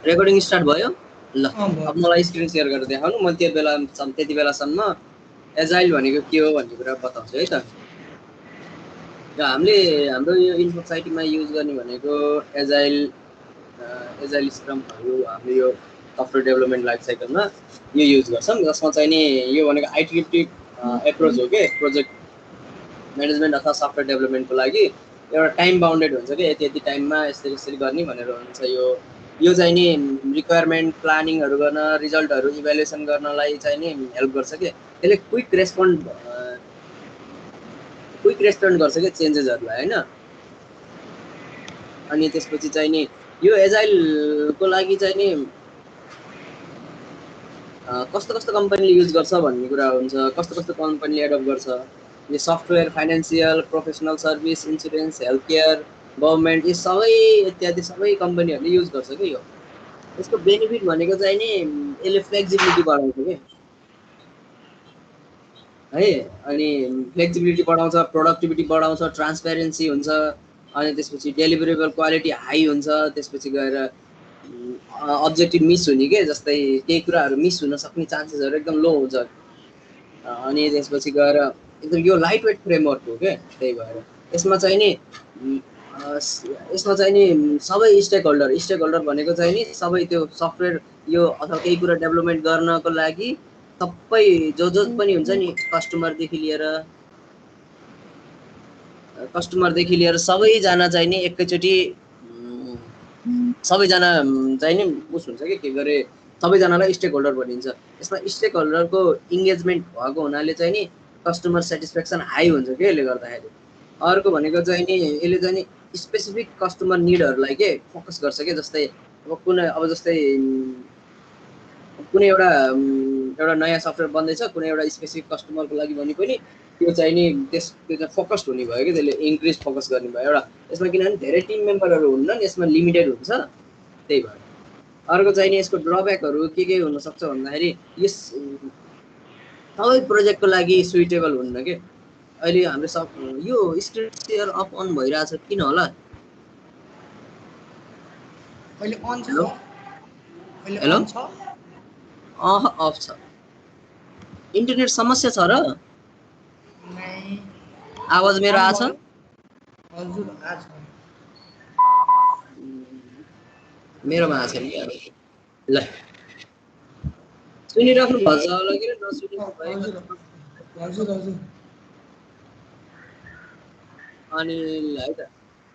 Recording start भयो ल भयो। अब मलाई स्क्रिन सेयर गरेर देखाउनु म त्यति बेलासम्म एजाइल भनेको के हो भन्ने कुरा बताउँछु है त र हामीले हाम्रो यो इन्फो साइटमा युज गर्ने भनेको एजाइल स्क्रमहरू हाम्रो यो सफ्टवेयर डेभलपमेन्ट लाइफ साइकलमा यो युज गर्छौँ जसमा चाहिँ नि यो भनेको आइटरेटिभ एप्रोच हो के प्रोजेक्ट म्यानेजमेन्ट अथवा सफ्टवेयर डेभलपमेन्टको लागि एउटा टाइम बााउन्डेड हुन्छ कि यति यति टाइममा यसरी यसरी गर्ने भनेर हुन्छ यो चाहिँ नि रिक्वायरमेन्ट प्लानिङहरू गर्न रिजल्टहरू इभ्यालुएसन गर्नलाई चाहिँ नि हेल्प गर्छ कि त्यसले क्विक रेस्पोन्ड गर्छ कि चेन्जेसहरूलाई होइन अनि त्यसपछि चाहिँ नि यो एजाइलको लागि चाहिँ नि कस्तो कस्तो कम्पनीले युज गर्छ भन्ने कुरा हुन्छ कस्तो कस्तो कम्पनीले एडप्ट गर्छ यो software financial professional service insurance health care government यो सबै इत्यादि सबै कम्पनीहरूले युज गर्छ कि यो यसको बेनिफिट भनेको चाहिँ नि यसले फ्लेक्सिबिलिटी बढाउँछ कि है अनि फ्लेक्सिबिलिटी बढाउँछ प्रोडक्टिभिटी बढाउँछ ट्रान्सपेरेन्सी हुन्छ अनि त्यसपछि डेलिभरेबल क्वालिटी हाई हुन्छ त्यसपछि गएर अब्जेक्टिभ मिस हुने के जस्तै केही कुराहरू मिस हुन सक्ने चान्सेसहरू एकदम लो हुन्छ अनि त्यसपछि गएर एकदम यो लाइट वेट फ्रेमवर्क हो क्या त्यही भएर यसमा चाहिँ नि सबै स्टेक होल्डर भनेको चाहिँ नि सबै त्यो सफ्टवेयर यो अथवा केही कुरा डेभलपमेन्ट गर्नको लागि सबै जो पनि हुन्छ नि कस्टमरदेखि लिएर सबैजना चाहिँ नि एकैचोटि सबैजना चाहिँ नि उस हुन्छ के गरे सबैजनालाई स्टेक होल्डर भनिन्छ यसमा स्टेक होल्डरको इङ्गेजमेन्ट भएको हुनाले चाहिँ नि कस्टमर सेटिस्फ्याक्सन हाई हुन्छ के यसले गर्दाखेरि अर्को भनेको चाहिँ नि यसले चाहिँ नि स्पेसिफिक कस्टमर निडहरूलाई के फोकस गर्छ के जस्तै अब जस्तै कुनै एउटा नयाँ सफ्टवेयर बन्दैछ कुनै एउटा स्पेसिफिक कस्टमरको लागि भने पनि त्यो चाहिँ नि त्यो चाहिँ फोकस्ड हुने भयो कि त्यसले इन्क्रिज फोकस गर्ने भयो एउटा यसमा किनभने धेरै टिम मेम्बरहरू हुन्न यसमा लिमिटेड हुन्छ त्यही भएर अर्को चाहिँ नि यसको ड्रब्याकहरू के हुनसक्छ भन्दाखेरि यस सबै प्रोजेक्टको लागि सुइटेबल हुन्न के अहिले हाम्रो यो स्क्रिन सेयर अफ अन भइरहेछ किन होला अहिले अन छ हेलो अफ छ इन्टरनेट समस्या छ र आवाज मेरो आछ हजुर आछ मेरोमा आछ नि ल सुनिराख्नु भएको छ होला कि नसुनिराख्नु भएको हजुर अनि है त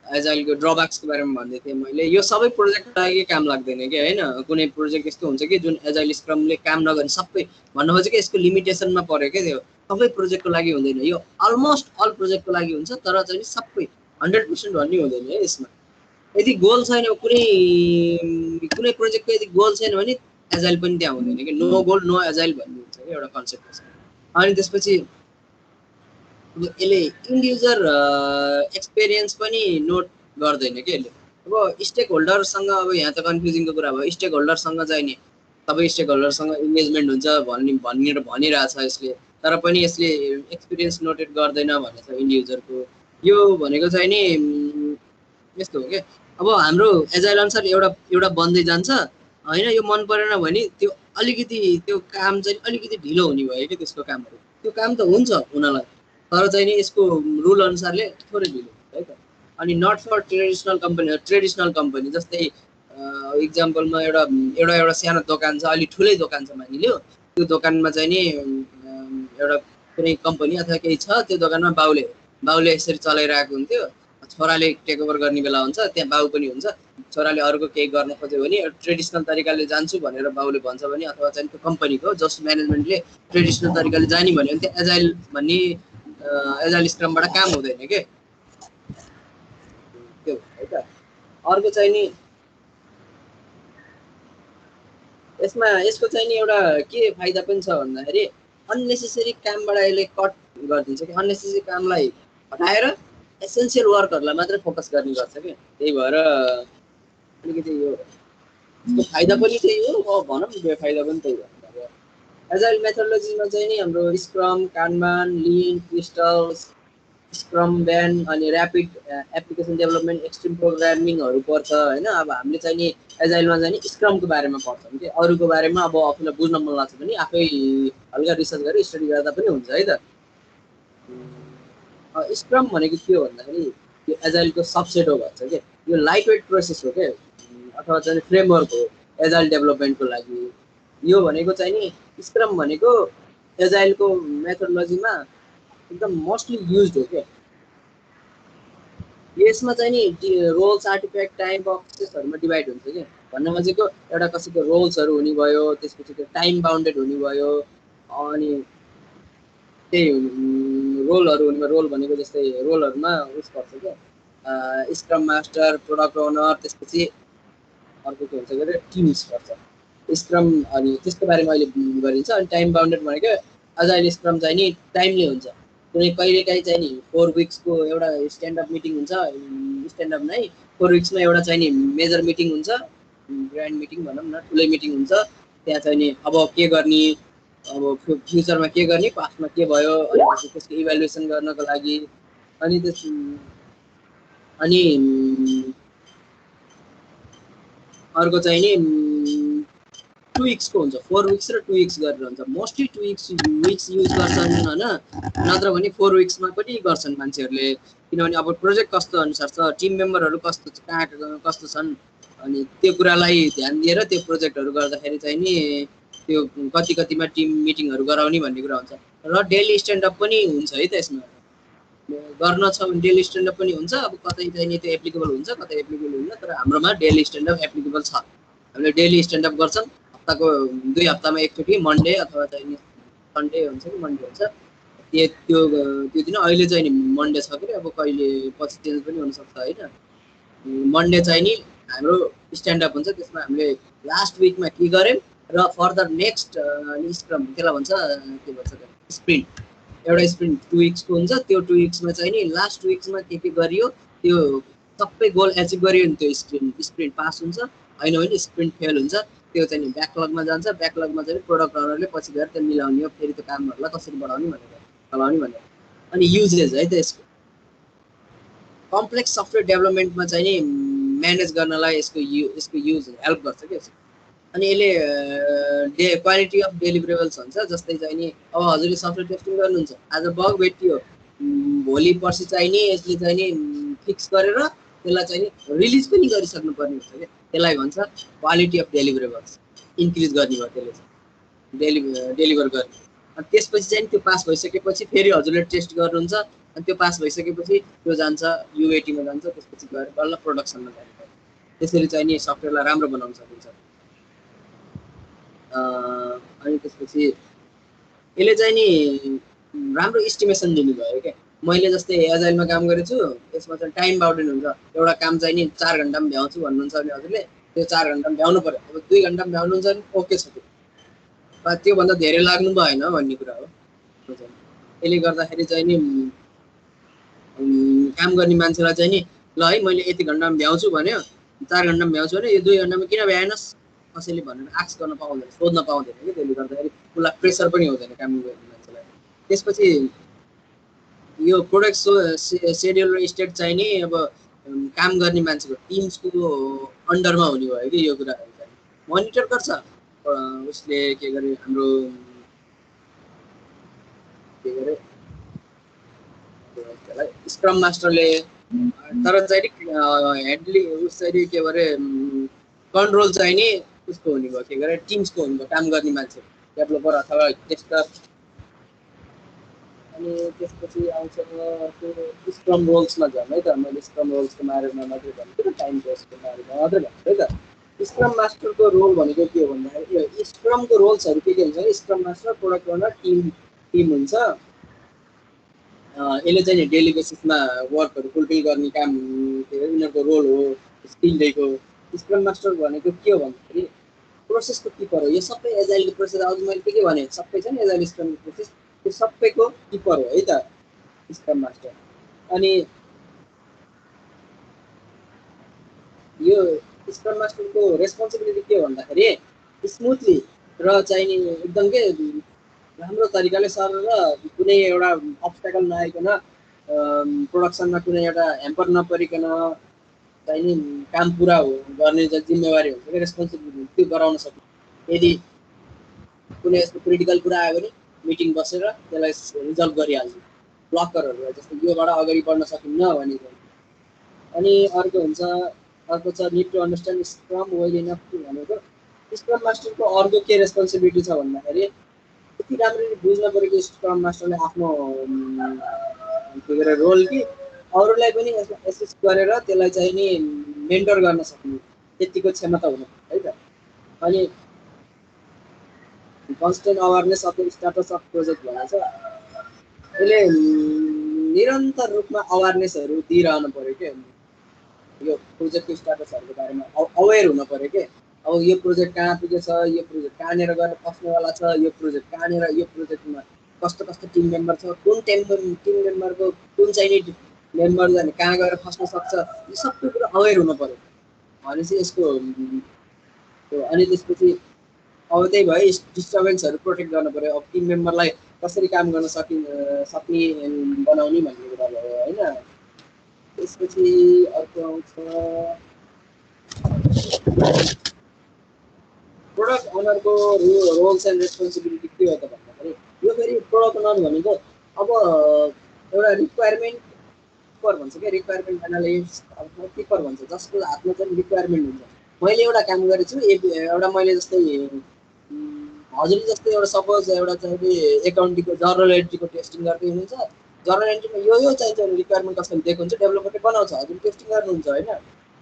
एजाइलको ड्रब्याक्सको बारेमा भन्दै थिएँ मैले यो सबै प्रोजेक्टको लागि काम लाग्दैन कि होइन कुनै प्रोजेक्ट यस्तो हुन्छ कि जुन एजाइल स्क्रमले काम नगर्ने सबै भन्नु खोजेको यसको लिमिटेसनमा पर्यो क्या त्यो सबै प्रोजेक्टको लागि हुँदैन यो अलमोस्ट अल प्रोजेक्टको लागि हुन्छ तर चाहिँ सबै 100% भन्ने हुँदैन है यसमा यदि गोल छैन कुनै प्रोजेक्टको यदि गोल छैन भने एजाइल पनि त्यहाँ हुँदैन कि नो गोल नो एजाइल भन्ने हुन्छ कि एउटा कन्सेप्ट छ अनि त्यसपछि यसले इन्ड युजर एक्सपिरियन्स पनि नोट गर्दैन कि यसले अब स्टेक होल्डरसँग अब यहाँ त कन्फ्युजिङको कुरा भयो स्टेक होल्डरसँग चाहिँ नि सबै स्टेक होल्डरसँग इङ्गेजमेन्ट हुन्छ भनिरहेछ यसले तर पनि यसले एक्सपिरियन्स नोटेड गर्दैन भनेछ इन्ड युजरको यो भनेको चाहिँ नि यस्तो हो कि अब हाम्रो एजाइल अनुसार एउटा बन्दै जान्छ होइन यो मन परेन भने त्यो अलिकति त्यो काम चाहिँ अलिकति ढिलो हुने भयो कि त्यसको कामहरू त्यो काम त हुन्छ हुनलाई तर चाहिँ नि यसको रुल अनुसारले थोरै ढिलो हुन्छ है त अनि नट फर ट्रेडिसनल कम्पनी जस्तै इक्जाम्पलमा एउटा सानो दोकान छ अलि ठुलै दोकान छ मानिलियो त्यो दोकानमा चाहिँ नि एउटा कुनै कम्पनी अथवा केही छ त्यो दोकानमा बाउले यसरी चलाइरहेको हुन्थ्यो छोराले टेक ओभर गर्ने बेला हुन्छ त्यहाँ बाउ पनि हुन्छ छोराले अर्को केही गर्न खोज्यो भने ट्रेडिसनल तरिकाले जान्छु भनेर बाउले भन्छ भने अथवा चाहिँ त्यो कम्पनीको जस म्यानेजमेन्टले ट्रेडिसनल तरिकाले जाने भन्यो भने त्यो एजाइल भन्ने एजाइल स्क्रमबाट काम हुँदैन के त्यो है त अर्को चाहिँ नि यसको चाहिँ नि एउटा के फाइदा पनि छ भन्दाखेरि अननेसेसरी कामबाट यसले कट गरिदिन्छ कि अननेसेसरी कामलाई हटाएर एसेन्सियल वर्कहरूलाई मात्रै फोकस गर्ने गर्छ कि त्यही भएर अलिकति यो फाइदा पनि त्यही हो भनौँ बेफाइदा पनि त्यही हो एजाइल मेथोडोलोजीमा चाहिँ नि हाम्रो स्क्रम कानबान लिन क्रिस्टल स्क्रम ब्यान्ड अनि ऱ्यापिड एप्लिकेसन डेभलपमेन्ट एक्सट्रिम प्रोग्रामिङहरू पर्छ होइन। अब हामीले चाहिँ नि एजाइलमा चाहिँ नि स्क्रमको बारेमा पढ्छौँ कि अरूको बारेमा अब आफूलाई बुझ्न मन लाग्छ भने आफै हल्का रिसर्च गरेर स्टडी गर्दा पनि हुन्छ है त। स्क्रम भनेको के हो भन्दाखेरि यो एजाइलको सबसेट हो भन्छ कि यो लाइट वेट प्रोसेस हो क्या अथवा चाहिँ फ्रेमवर्क हो एजाइल डेभलपमेन्टको लागि। यो भनेको चाहिँ नि स्क्रम भनेको एजाइलको मेथोडोलोजीमा एकदम मोस्टली युज हो क्या। यसमा चाहिँ नि रोल्स आर्टिफेक्ट टाइम बक्सेसहरूमा डिभाइड हुन्छ क्या। भन्न खोजेको एउटा कसैको रोल्सहरू हुने भयो, त्यसपछि त्यो टाइम बााउन्डेड हुने भयो, अनि त्यही रोलहरू हुने भयो। रोल भनेको जस्तै रोलहरूमा उस पर्छ क्या स्क्रम मास्टर, प्रोडक्ट ओनर, त्यसपछि अर्को के हुन्छ के टिम्स पर्छ स्क्रम। अनि त्यसको बारेमा अहिले गरिन्छ। अनि टाइम बााउन्डेड भनेको एजाइल स्क्रम चाहिँ नि टाइमली हुन्छ। कुनै कहिलेकाहीँ चाहिँ नि 4 विक्सको एउटा स्ट्यान्डअप मिटिङ हुन्छ, स्ट्यान्डअप नै 4 विक्समा एउटा चाहिँ नि मेजर मिटिङ हुन्छ, ग्रान्ड मिटिङ भनौँ न, ठुलै मिटिङ हुन्छ। त्यहाँ चाहिँ नि अब के गर्ने, अब फ्युचरमा के गर्ने, पास्टमा के भयो, अनि त्यसको इभ्यालुएसन गर्नको लागि। अनि अर्को चाहिँ नि 2 विक्सको हुन्छ, 4 विक्स र 2 विक्स गरेर हुन्छ। मोस्टली 2 विक्स युज गर्छन् होइन, नत्र भने 4 विक्समा पनि गर्छन् मान्छेहरूले। किनभने अब प्रोजेक्ट कस्तो अनुसार छ, टिम मेम्बरहरू कस्तो कहाँ कस्तो छन्, अनि त्यो कुरालाई ध्यान दिएर त्यो प्रोजेक्टहरू गर्दाखेरि चाहिँ नि त्यो कति कतिमा टिम मिटिङहरू गराउने भन्ने कुरा हुन्छ। र डेली स्ट्यान्डअप पनि हुन्छ है त। यसमा गर्न छ भने डेली स्ट्यान्डअप पनि हुन्छ। अब कतै चाहिँ नि त्यो एप्लिकेबल हुन्छ, कतै एप्लिकेबल हुन्न, तर हाम्रोमा डेली स्ट्यान्डअप एप्लिकेबल छ। हामीले डेली स्ट्यान्डअप गर्छन्, हप्ताको 2 हप्तामा एकचोटि मन्डे अथवा चाहिँ सन्डे हुन्छ कि मन्डे हुन्छ। त्यो दिन अहिले चाहिँ नि मन्डे छ कि अब कहिले पछि चेन्ज पनि हुनसक्छ होइन। मन्डे चाहिँ नि हाम्रो स्ट्यान्डअप हुन्छ। त्यसमा हामीले लास्ट विकमा के गऱ्यौँ र फर्दर नेक्स्ट स्क्रम त्यसलाई भन्छ के भन्छ स्प्रिन्ट। एउटा स्प्रिन्ट 2 विक्सको हुन्छ। त्यो 2 विक्समा चाहिँ नि लास्ट विक्समा के गरियो, त्यो सबै गोल एचिभ गरियो भने त्यो स्प्रिन्ट पास हुन्छ, होइन भने स्प्रिन्ट फेल हुन्छ। त्यो चाहिँ नि ब्याकलगमा जान्छ। ब्याकलगमा चाहिँ प्रोडक्ट ओनरले पछि गएर त्यो मिलाउने हो, फेरि त्यो कामहरूलाई कसरी बढाउने भनेर चलाउने भनेर। अनि युजेज है त यसको कम्प्लेक्स सफ्टवेयर डेभलपमेन्टमा चाहिँ नि म्यानेज गर्नलाई यसको युज हेल्प गर्छ क्या। अनि यसले क्वालिटी अफ डेलिभरेबल्स हुन्छ। जस्तै चाहिँ नि अब हजुरले सफ्टवेयर टेस्टिङ गर्नुहुन्छ, आज बग भेटियो, भोलि पर्सि चाहिँ नि यसले चाहिँ नि फिक्स गरेर त्यसलाई चाहिँ नि रिलिज पनि गरिसक्नु पर्ने हुन्छ क्या। त्यसलाई भन्छ क्वालिटी अफ डेलिभरेबल्स इन्क्रिज गर्ने भयो त्यसले चाहिँ डेलिभर गर्ने। अनि त्यसपछि चाहिँ त्यो पास भइसकेपछि फेरि हजुरले टेस्ट गर्नुहुन्छ। अनि त्यो पास भइसकेपछि त्यो जान्छ युएटीमा जान्छ, त्यसपछि गएर बल्ल प्रोडक्सनमा जान्छ। त्यसरी चाहिँ नि सफ्टवेयरलाई राम्रो बनाउन सकिन्छ। अनि त्यसपछि यसले चाहिँ नि राम्रो इस्टिमेसन दिने भयो क्या। मैले जस्तै एजाइलमा काम गरेको छु, यसमा चाहिँ टाइम बाउन्डेड हुन्छ। एउटा काम चाहिँ नि 4 घन्टामा भ्याउँछु भन्नुहुन्छ भने हजुरले त्यो 4 घन्टामा भ्याउनु पर्यो। अब 2 घन्टामा भ्याउनुहुन्छ भने ओके छ, त्यो त्योभन्दा धेरै लाग्नु भएन भन्ने कुरा हो। यसले गर्दाखेरि चाहिँ नि काम गर्ने मान्छेलाई चाहिँ नि ल है मैले यति घन्टामा भ्याउँछु भन्यो, 4 घन्टामा भ्याउँछु भने यो 2 घन्टामा किन भ्याएनस् कसैले भनेर आक्स गर्न पाउँदैन, सोध्न पाउँदैन कि। त्यसले गर्दाखेरि उसलाई प्रेसर पनि हुँदैन काम गर्ने मान्छेलाई। त्यसपछि यो प्रोडक्ट सेड्युल र स्टेट चाहिँ नि अब काम गर्ने मान्छेको टिम्सको अन्डरमा हुने भयो कि यो कुराहरू चाहिँ मोनिटर गर्छ उसले। के गरे हाम्रो के गरे स्क्रम मास्टरले, तर चाहिँ हेडली उस चाहिँ के गरे कन्ट्रोल चाहिँ नि उसको हुने भयो, के गरे टिम्सको हुने भयो, काम गर्ने मान्छे डेभलपर अथवा टेस्टर। अनि त्यसपछि आउँछ त्यो स्क्रम रोल्समा जाऊँ है त। मैले स्क्रम रोल्सको बारेमा मात्रै भनेको टाइम वेस्टको बारेमा मात्रै भन्छु है त। स्क्रम मास्टरको रोल भनेको के हो भन्दाखेरि स्क्रमको रोल्सहरू के हुन्छ, scrum master, product owner, team हुन्छ। यसले चाहिँ नि डेली बेसिसमा वर्कहरू फुलफिल गर्ने काम के अरे उनीहरूको रोल हो, स्किल दिएको। स्क्रम मास्टर भनेको के हो भन्दाखेरि प्रोसेसको किपर हो। यो सबै एजाइलको प्रोसेस अघि मैले के भने सबै छ नि एजाइल स्क्रमको प्रोसेस, त्यो सबैको किपर हो है त स्क्रम मास्टर। अनि यो स्क्रम मास्टरको रेस्पोन्सिबिलिटी के हो भन्दाखेरि स्मुथली र चाहिँ नि एकदम के राम्रो तरिकाले सर र कुनै एउटा अब्स्ट्याकल नआइकन प्रोडक्सनमा कुनै एउटा ह्याम्पर नपरिकन चाहिँ नि काम पुरा गर्ने जिम्मेवारी हुन्छ कि रेस्पोन्सिबिलिटी त्यो गराउन सक्ने। यदि कुनै यस्तो क्रिटिकल कुरा आयो भने मिटिङ बसेर त्यसलाई रिजल्भ गरिहाल्छ ब्लकरहरूलाई, जस्तो योबाट अगाडि बढ्न सकिन्न भनेको। अनि अर्को छ need to understand scrum well enough भनेको स्क्रम मास्टरको अर्को के रेस्पोन्सिबिलिटी छ भन्दाखेरि यति राम्ररी बुझ्न पऱ्यो कि स्क्रम मास्टरले आफ्नो के अरे रोल कि अरूलाई पनि एसिस्ट गरेर त्यसलाई चाहिँ नि मेन्टर गर्न सक्ने त्यतिको क्षमता हुनु है त। अनि constant awareness of the status of project भनेको छ यसले निरन्तर रूपमा अवेरनेसहरू दिइरहनु पऱ्यो कि यो प्रोजेक्टको स्टाटसहरूको बारेमा अवेर हुन पऱ्यो कि अब यो प्रोजेक्ट कहाँ पुगेछ, यो प्रोजेक्ट कहाँनिर गएर पस्नेवाला छ, यो प्रोजेक्ट कहाँनिर, यो प्रोजेक्टमा कस्तो कस्तो टिम मेम्बर छ, कुन टिम मेम्बरको कुन चाहिँ मेम्बर जाने कहाँ गएर फस्न सक्छ, यो सबै कुरो अवेर हुनु पऱ्यो भनेपछि यसको अनि त्यसपछि अब त्यही भयो डिस्टर्बेन्सहरू प्रोटेक्ट गर्नु पऱ्यो। अब टिम मेम्बरलाई कसरी काम गर्न सक्ने बनाउने भन्ने कुरा भयो होइन। त्यसपछि अर्को आउँछ प्रोडक्ट ओनरको रोल्स एन्ड रेस्पोन्सिबिलिटी के हो त भन्दाखेरि यो फेरि प्रोडक्ट ओनर भनेको अब एउटा रिक्वायरमेन्ट किपर भन्छ क्या, रिक्वायरमेन्ट एनालिस्ट किपर भन्छ, जसको हातमा चाहिँ रिक्वायरमेन्ट हुन्छ। मैले एउटा काम गरेको छु एउटा मैले जस्तै हजुरले जस्तै एउटा सपोज एउटा चाहिँ एकाउन्टिङको जर्नल एन्ट्रीको टेस्टिङ गर्दै हुनुहुन्छ, जर्नल एन्ट्रीमा यो चाहिन्छ भने रिक्वायरमेन्ट कसैले दिएको हुन्छ, डेभलपरले बनाउँछ, हजुर टेस्टिङ गर्नुहुन्छ होइन।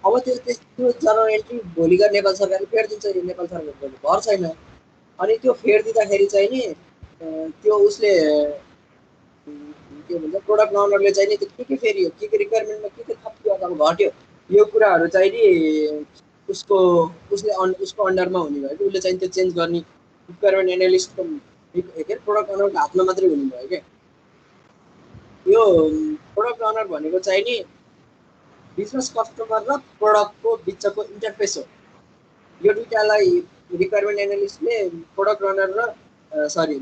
अब त्यो जर्नल एन्ट्री भोलि गएर नेपाल सरकारले फेरिदिन्छ, यो नेपाल सरकारको भर छैन। अनि त्यो फेरिदिँदाखेरि चाहिँ नि त्यो उसले के भन्छ प्रोडक्ट ओनरले चाहिँ नि त्यो के फेरियो, के रिक्वायरमेन्टमा के थप्यो अथवा घट्यो, यो कुराहरू चाहिँ नि उसको अन्डरमा हुने भयो कि उसले चाहिँ त्यो चेन्ज गर्ने रिक्वायरमेन्ट एनालिस्टको के प्रोडक्ट ओनरको हातमा मात्रै हुने भयो क्या। यो प्रोडक्ट ओनर भनेको चाहिँ नि बिजनेस कस्टमर र प्रोडक्टको बिचको इन्टरफेस हो। यो दुईटालाई रिक्वायरमेन्ट एनालिस्टले प्रोडक्ट ओनर र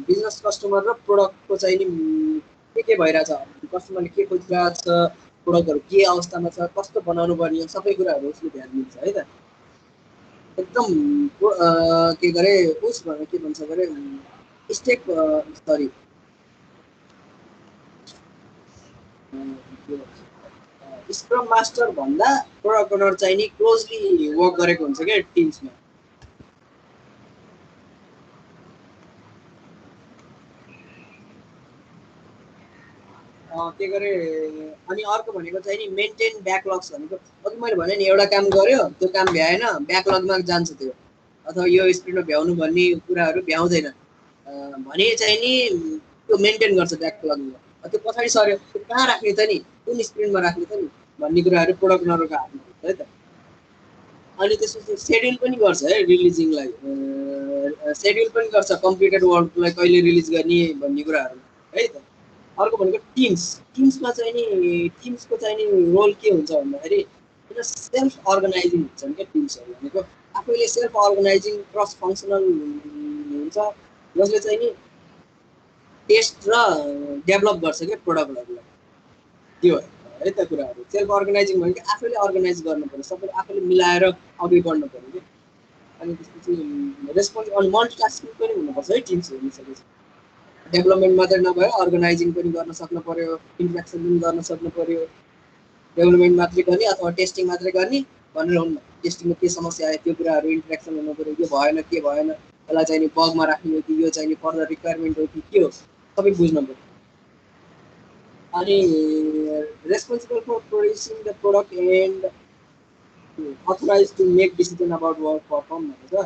बिजनेस कस्टमर र प्रोडक्टको चाहिँ नि के भइरहेछ, कस्टमरले के खोजिरहेको छ, प्रोडक्टहरू के अवस्थामा छ, कस्तो बनाउनु पर्ने, सबै कुराहरू उसले ध्यान दिन्छ है त। एकदम के गरे उस भने के भन्छ गरे स्क्रम मास्टर भन्दा प्रोडक्ट ओनर चाहिँ नि क्लोजली वर्क गरेको हुन्छ क्या टिम्समा। के गरे अनि अर्को भनेको चाहिँ नि मेन्टेन ब्याकलग्स भनेको अघि मैले भने नि एउटा काम गर्यो त्यो काम भ्याएन ब्याकलगमा जान्छ त्यो, अथवा यो स्प्रिन्टमा भ्याउनु भन्ने कुराहरू भ्याउँदैन भने चाहिँ नि त्यो मेन्टेन गर्छ ब्याकलगमा। त्यो पछाडि सर्यो त्यो कहाँ राख्ने त नि, कुन स्प्रिन्टमा राख्ने त नि भन्ने कुराहरू प्रोडक्ट ओनरको हातमा हुन्छ है त। अनि त्यसपछि सेड्युल पनि गर्छ है रिलिजिङलाई, सेड्युल पनि गर्छ कम्प्लिटेड वर्कलाई कहिले रिलिज गर्ने भन्ने कुराहरू है त। अर्को भनेको टिम्समा चाहिँ नि टिम्सको चाहिँ नि रोल के हुन्छ भन्दाखेरि सेल्फ अर्गनाइजिङ हुन्छ क्या टिम्सहरू भनेको, आफैले सेल्फ अर्गनाइजिङ क्रस फङ्सनल हुन्छ, जसले चाहिँ नि टेस्ट र डेभलप गर्छ क्या प्रोडक्टहरूलाई। त्यो है त कुराहरू। सेल्फ अर्गनाइजिङ भनेको आफैले अर्गनाइज गर्नु पर्यो, सबैले आफैले मिलाएर अघि बढ्नु पर्यो कि। अनि त्यसपछि रेस्पोन्स अनि मल्टिटास्किङ पनि हुनुपर्छ है टिम्स हुनिसकेपछि। डेभलपमेन्ट मात्रै नभएर अर्गनाइजिङ पनि गर्न सक्नु पर्यो, इन्ट्रेक्सन पनि गर्न सक्नु पर्यो। डेभलपमेन्ट मात्रै गर्ने अथवा टेस्टिङ मात्रै गर्ने भनेर हुन्न, टेस्टिङमा के समस्या आयो त्यो कुराहरू इन्ट्रेक्सन हुनु पर्यो, यो भएन के भएन, यसलाई चाहिँ नि बगमा राख्ने हो कि यो चाहिँ नि फर्दर रिक्वायरमेन्ट हो कि के हो सबै बुझ्नु पर्यो। अनि responsible for producing the product and authorize to make decision about work perform भनेको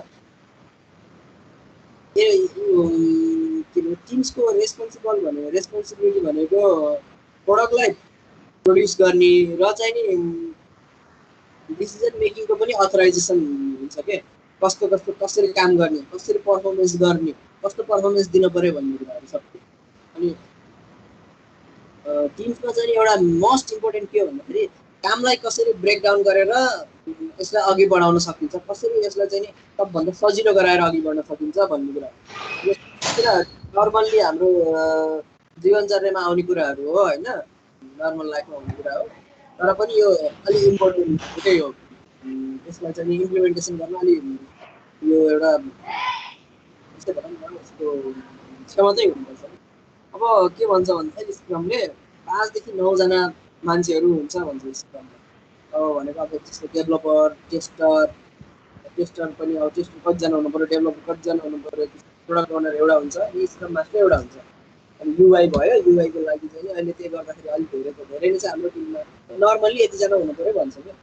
टिम्सको रेस्पोन्सिबिलिटी भनेको प्रोडक्टलाई प्रोड्युस गर्ने र चाहिँ नि डिसिजन मेकिङको पनि अथोराइजेसन हुन्छ के, कसरी काम गर्ने, कसरी पर्फर्मेन्स गर्ने, कस्तो पर्फर्मेन्स दिन पर्यो भन्ने कुराहरू सबै। अनि टिम्समा चाहिँ एउटा मोस्ट इम्पोर्टेन्ट के हो भन्दाखेरि कामलाई कसरी ब्रेकडाउन गरेर यसलाई अघि बढाउन सकिन्छ, कसरी यसलाई चाहिँ नि सबभन्दा सजिलो गराएर अघि बढ्न सकिन्छ भन्ने कुरा। यो कुरा नर्मल्ली हाम्रो जीवनचर्यामा आउने कुराहरू हो होइन। नर्मल लाइफमा हुने कुरा हो तर पनि यो अलि इम्पोर्टेन्ट एकै हो यसलाई चाहिँ इम्प्लिमेन्टेसन गर्न अलि यो एउटा यस्तै भनौँ न यसको क्षमतै हुनुपर्छ अब के भन्छ भन्दाखेरि स्क्रमले 5 देखि 9 जना मान्छेहरू हुन्छ भन्छ स्क्रममा अब भनेको अब जस्तो डेभलपर टेस्टर पनि अब टेस्टर कतिजना हुनु पर्यो डेभलपर कतिजना हुनु पर्यो प्रोडक्ट ओनर एउटा हुन्छ अनि स्क्रम मास्टर एउटा हुन्छ अनि युआई भयो युआईको लागि चाहिँ अहिले त्यो गर्दाखेरि अलिक धेरै नै छ हाम्रो टिममा नर्मल्ली यतिजना हुनु पर्यो भन्छ क्या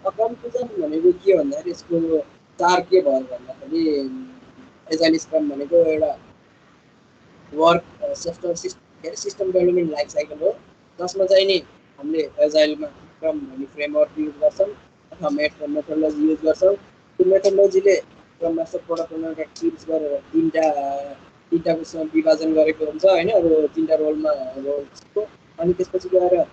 अब कन्फ्युजन भनेको के भन्दाखेरि यसको चार के भयो भन्दाखेरि एजाइल स्क्रम भनेको एउटा work system development life cycle हो जसमा चाहिँ नि हामीले एजाइलमा स्क्रम भन्ने फ्रेमवर्क युज गर्छौँ अथवा मेथोडोलोजी युज गर्छौँ त्यो मेथोडोलोजीले स्क्रम मास्टर प्रोडक्ट ओनरका टिप्स गरेर तिनवटा विभाजन गरेको हुन्छ होइन अब तिनवटा रोलमा रोल्सको अनि त्यसपछि गएर भयो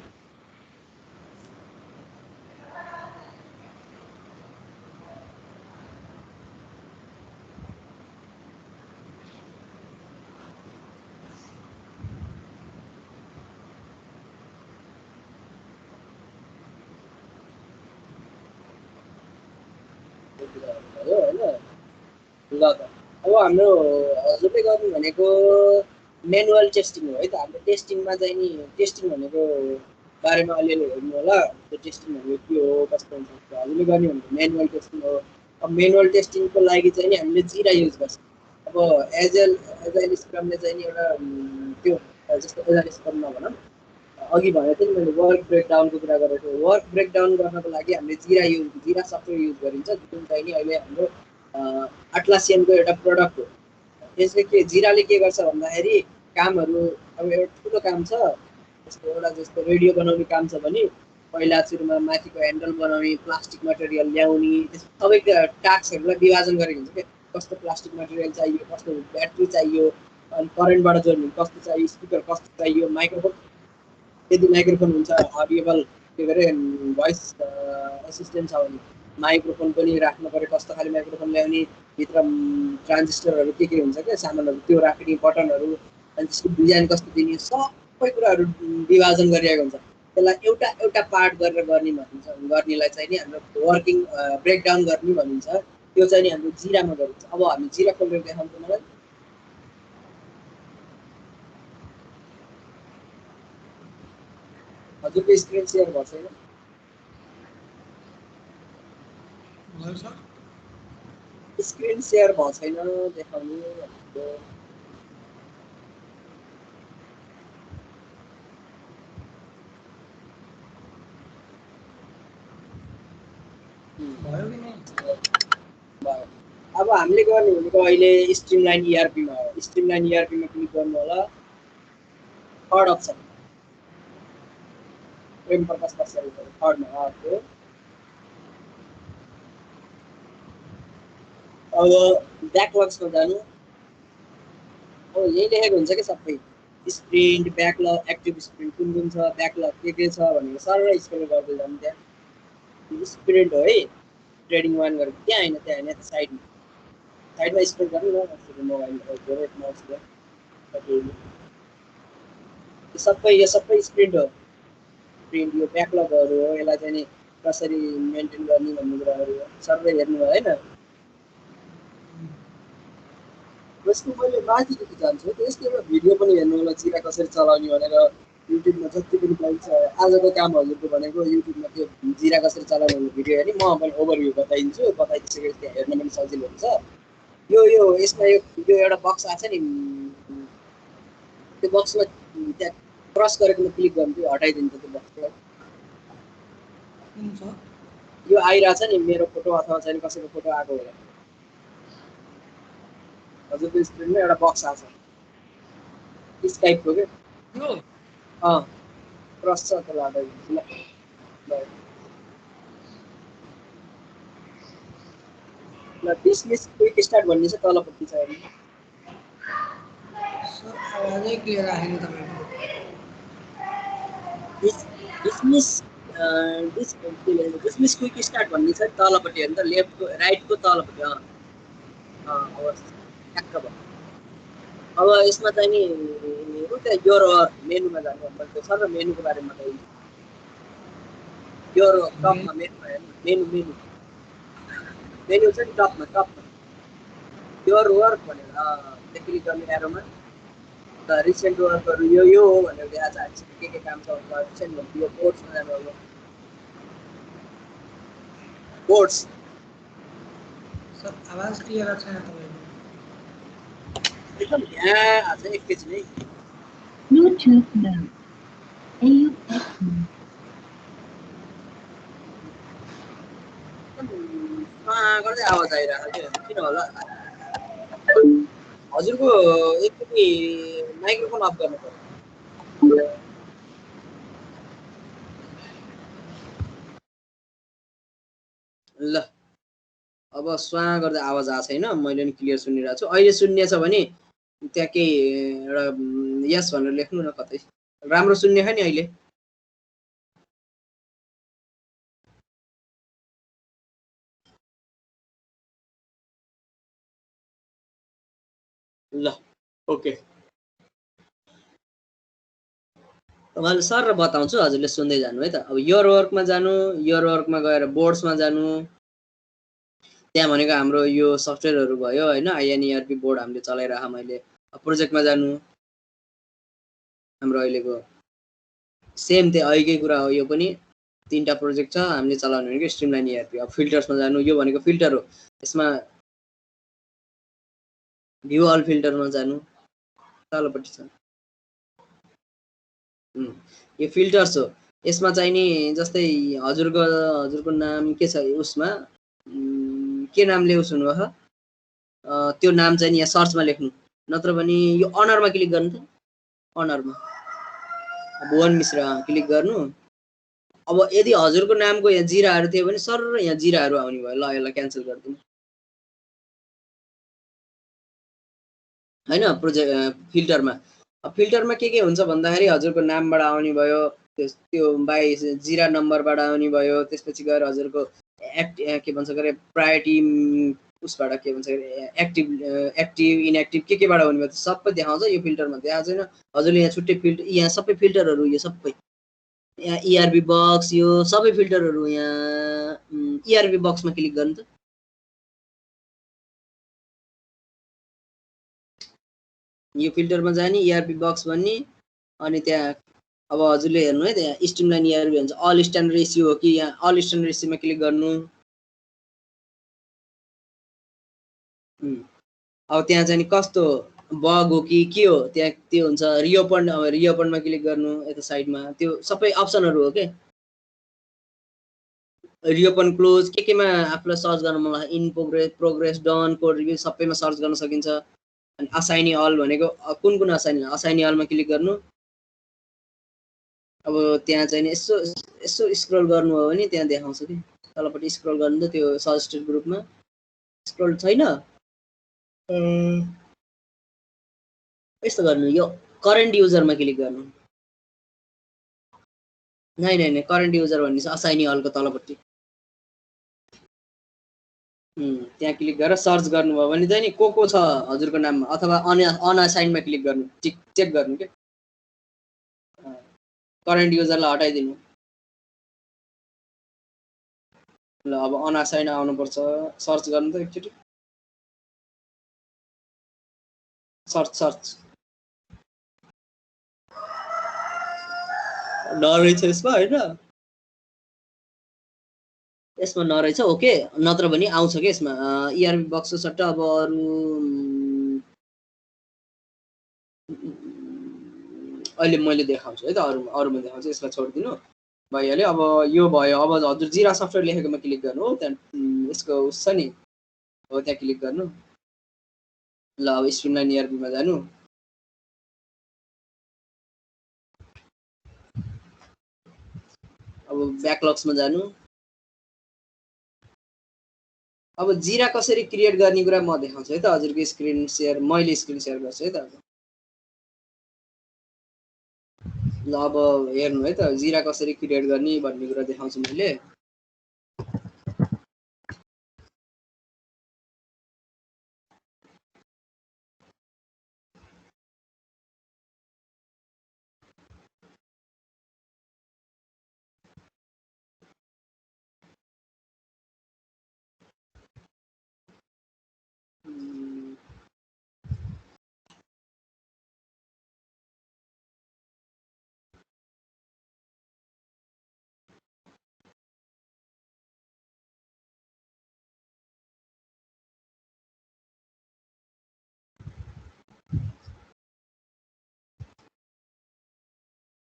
होइन ल त अब हाम्रो हजुरले गर्नु भनेको म्यानुअल टेस्टिङ हो है त हाम्रो टेस्टिङमा चाहिँ नि टेस्टिङ भनेको बारेमा अलिअलि हेर्नु होला त्यो टेस्टिङ भनेको के हो कस्तो हुन्छ हजुरले गर्ने भनेको म्यानुअल टेस्टिङ हो अब म्यानुअल टेस्टिङको लागि चाहिँ नि हामीले जिरा युज गर्छौँ अब एजाइल स्क्रमले चाहिँ नि एउटा त्यो जस्तो एजाइल स्क्रममा भनौँ अघि भनेको थिएँ नि मैले वर्क ब्रेकडाउनको कुरा गरेको वर्क ब्रेकडाउन गर्नको लागि हामीले जिरा सफ्टवेयर युज गरिन्छ जुन चाहिँ नि अहिले हाम्रो अट्लासियनको एउटा प्रडक्ट हो यसले के जिराले के गर्छ भन्दाखेरि कामहरू अब एउटा ठुलो काम छ जस्तो रेडियो बनाउने काम छ भने पहिला सुरुमा माथिको ह्यान्डल बनाउने प्लास्टिक मटेरियल ल्याउने सबै टास्कहरूलाई विभाजन गरेको हुन्छ क्या कस्तो प्लास्टिक मटेरियल चाहियो कस्तो ब्याट्री चाहियो अनि करेन्टबाट जोड्ने कस्तो चाहियो स्पिकर कस्तो चाहियो माइक्रोफोन यदि माइक्रोफोन हुन्छ अडिएबल के अरे भोइस एसिस्टेन्ट छ भने माइक्रोफोन पनि राख्नु पऱ्यो कस्तो खाले माइक्रोफोन ल्याउने भित्र ट्रान्जिस्टरहरू के हुन्छ क्या सामानहरू त्यो राख्ने बटनहरू अनि त्यसको डिजाइन कस्तो दिने सबै कुराहरू विभाजन गरिएको हुन्छ त्यसलाई एउटा एउटा पार्ट गरेर गर्नेलाई चाहिँ नि हाम्रो वर्किङ ब्रेकडाउन गर्ने भनिन्छ त्यो चाहिँ नि हाम्रो जिरामा गरिन्छ अब हामी जिरा खोलेर देखाउँछौँ मलाई हजुरको स्क्रिन सेयर भएको छैन स्क्रिन सेयर भएको छैन देखाउनु अब हामीले गर्ने भनेको अहिले स्ट्रिमलाइन इआरपीमा हो स्ट्रिमलाइन इआरपीमा क्लिक गर्नु होला थर्ड अप्सन प्रेम प्रकाश बस्याल थर्डमा आएको अब ब्याकलग्समा जानु अब यही लेखेको हुन्छ कि सबै स्प्रिन्ट ब्याकलग एक्टिभ स्प्रिन्ट कुन छ ब्याकलग के छ भनेर सरलै स्पेल गर्दै जानु त्यहाँ स्प्रिन्ट हो है ट्रेडिङ वान गरेको त्यहाँ होइन त्यहाँ साइडमा स्पेल गर्नु न मोबाइल माउसले यो सबै स्प्रिन्ट हो स्प्रिन्ट यो ब्याकलगहरू हो यसलाई चाहिँ नि कसरी मेन्टेन गर्ने भन्ने कुराहरू हो सरले हेर्नु भयो होइन यसको मैले माथिदेखि जान्छु त्यसको एउटा भिडियो पनि हेर्नु होला जिरा कसरी चलाउने भनेर युट्युबमा जति पनि पाइन्छ आजको काम हजुरको भनेको युट्युबमा त्यो जिरा कसरी चलाउने भिडियो हेर्ने म पनि ओभरभ्यू बताइदिइसकेपछि त्यहाँ हेर्न पनि सजिलो हुन्छ यो यसमा यो एउटा बक्स आएको छ नि त्यो बक्समा त्यहाँ क्रस गरेकोमा क्लिक गर्नु त्यो हटाइदिन्छ त्यो बक्सलाई यो आइरहेछ नि मेरो फोटो अथवा चाहिँ कसैको फोटो आएको होला हजुरको स्क्रिनमा एउटा बक्स आएको छ स्काइपको के क्रस छ त्यसलाई हटाइदिन्छु ल डिसमिस क्विक स्टार्ट भन्ने चाहिँ तलपट्टि छ हेर्नु आवाजै क्लियर आएन तपाईँको डिसमिस क्विक स्टार्ट भन्ने छ तलपट्टि हेर्नु त लेफ्टको राइटको तलपट्टि ठ्याक्क भयो अब यसमा चाहिँ नि उता योर मेनुमा जानु मैले सर मेनुको बारेमा बताइदिन्छु योर टपमा मेनुमा हेर्नु मेनु मेनु छ नि टपमा योर वर्क भनेर त्यहाँ क्लिक गर्ने एरोमा त रिसेन्ट वर्कहरू यो हो भनेर देखाएको छ के काम छ रिसेन्ट भनेको यो बोर्ड्समा जानु अब बोर्ड्स सर आवाज क्लियर छैन तपाईको एकदम यहाँ आज एकैछिन है Bluetooth mode. AUX mode. गर्दै आवाज आइरहेको थियो किन होला हजुरको एकचोटि माइक्रोफोन अफ गर्नु पर्यो ल अब स्वा गर्दै आवाज आएको छैन मैले नि क्लियर सुनिरहेको छु अहिले सुन्ने छ भने त्यहाँ केही एउटा यस भनेर लेख्नु न कतै राम्रो सुन्ने छ नि अहिले ल ओके मैले सर बताउँछु हजुरले सुन्दै जानु है त अब योर वर्कमा जानु योर वर्कमा गएर बोर्ड्समा जानु त्यहाँ भनेको हाम्रो यो सफ्टवेयरहरू भयो हैन आइएनईआरपी बोर्ड हामीले चलाइरहेको मैले प्रोजेक्टमा जानु हाम्रो अहिलेको सेम त्यही अहिलेकै कुरा हो यो पनि तीनटा प्रोजेक्ट छ हामीले चलाउने भनेको स्ट्रिमलाइन ईआरपी अब फिल्टर्समा जानु यो भनेको फिल्टर हो यसमा भ्यू अल फिल्टरमा जानु तलपट्टि छ यो फिल्टर्स हो यसमा चाहिँ नि जस्तै हजुरको नाम के छ उसमा के नामले उस हुनुभयो त्यो नाम चाहिँ यहाँ सर्चमा लेख्नु नत्र भने यो अनरमा क्लिक गर्नु त अनरमा भुवन मिश्र क्लिक गर्नु अब यदि हजुरको नामको यहाँ जिराहरू थियो भने सर यहाँ जिराहरू आउने भयो ल यसलाई क्यान्सल गरिदिनु हैन प्रोजेक्ट फिल्टरमा के हुन्छ भन्दाखेरि हजुरको नामबाट आउने भयो त्यो बाइ जिरा नम्बरबाट आउने भयो त्यसपछि गएर हजुरको के भन्छ गरे प्रायोरिटी उसबाट के भन्छ एक्टिभ इनएक्टिभ केबाट आउने भयो सबै देखाउँछ यो फिल्टरमा देखाएको छैन हजुरले यहाँ छुट्टै यहाँ सबै फिल्टरहरू यो सबै यहाँ ईआरबी बक्स यो सबै फिल्टरहरू यहाँ ईआरबी बक्समा क्लिक गर्नु त यो फिल्टरमा जाने ईआरबी बक्स भन्ने अनि त्यहाँ अब हजुरले हेर्नु है त्यहाँ स्ट्रिमलाइन ईआरबी भन्छ अल स्ट्यान्डर्ड रेसियो हो कि यहाँ अल स्ट्यान्डर्ड रेसियोमा क्लिक गर्नु अब त्यहाँ चाहिँ कस्तो बग हो कि के हो त्यहाँ त्यो हुन्छ रिओपन अब रिओपनमा क्लिक गर्नु यता साइडमा त्यो सबै अप्सनहरू हो के रिओपन क्लोज केमा आफूलाई सर्च गर्न मन लाग्छ in progress done code review सबैमा सर्च गर्न सकिन्छ अनि असाइनी अल भनेको कुन असाइनी अलमा क्लिक गर्नु अब त्यहाँ चाहिँ यसो स्क्रल गर्नु हो भने त्यहाँ देखाउँछ कि तलपट्टि स्क्रल गर्नु त त्यो सजेस्टेड ग्रुपमा स्क्रल छैन यस्तो गर्नु यो करेन्ट युजरमा क्लिक गर्नु नै करेन्ट युजर भन्ने छ असाइनी अलको तलपट्टि त्यहाँ क्लिक गरेर सर्च गर्नुभयो भने चाहिँ नि को छ हजुरको नाममा अथवा अनअसाइनमा क्लिक गर्नु चेक गर्नु के करेन्ट युजरलाई हटाइदिनु ल अब अनअसाइन आउनुपर्छ सर्च गर्नु त एकचोटि सर्च नरहेछ यसमा होइन यसमा नरहेछ ओके नत्र भने आउँछ के यसमा ईआरबी बक्सको सट्टा अब अरू अहिले मैले देखाउँछु है त अरूमा देखाउँछु यसलाई छोडिदिनु भइहाल्यो अब यो भयो अब हजुर जिरा सफ्टवेयर लेखेकोमा क्लिक गर्नु हो त्यहाँ यसको उस छ नि हो त्यहाँ क्लिक गर्नु ल अब स्ट्रिमलाइन ईआरबीमा जानु अब ब्याकलग्समा जानु अब जिरा कसरी क्रिएट गर्ने कुरा म देखाउँछु है त हजुरको स्क्रिन सेयर मैले स्क्रिन सेयर गर्छु है त ल अब हेर्नु है त जिरा कसरी क्रिएट गर्ने भन्ने कुरा देखाउँछु मैले